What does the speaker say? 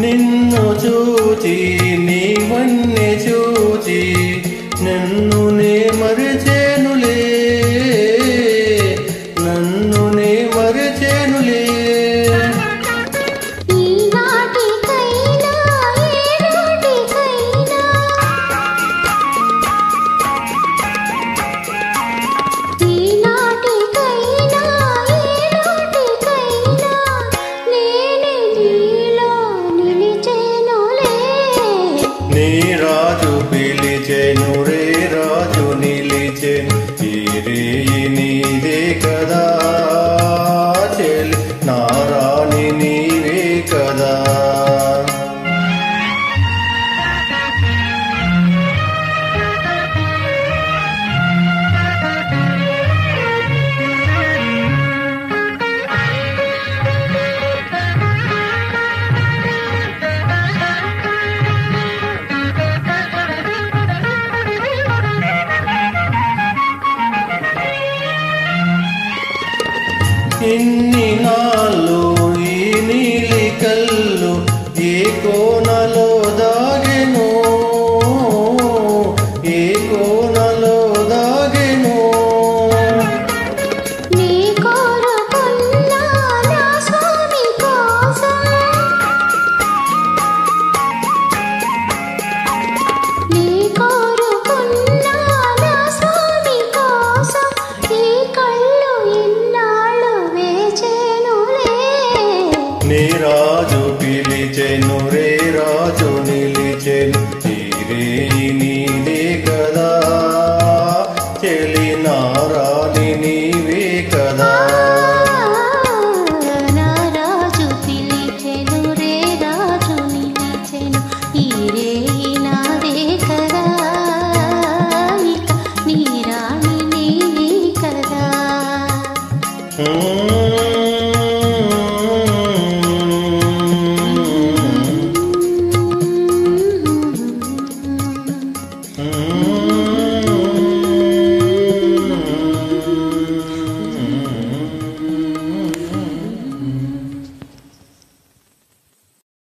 నిన్ను చూచి నీవన్నే చూచి నన్ను నే మరిచేనులే నన్ను నే మరిచేనులే నీ రాజు పిలిచెను రే రాజు నిలిచెను ఈ రేయి నీదే కదా చెలి నా రాణి నీవే కదా ఇన్ని నాళ్ళు ఈ నీలి కళ్ళు ఏ కోనలో దాగెను ఏ కోనలో దాగెను నీ రాజు పిలిచెను రే రా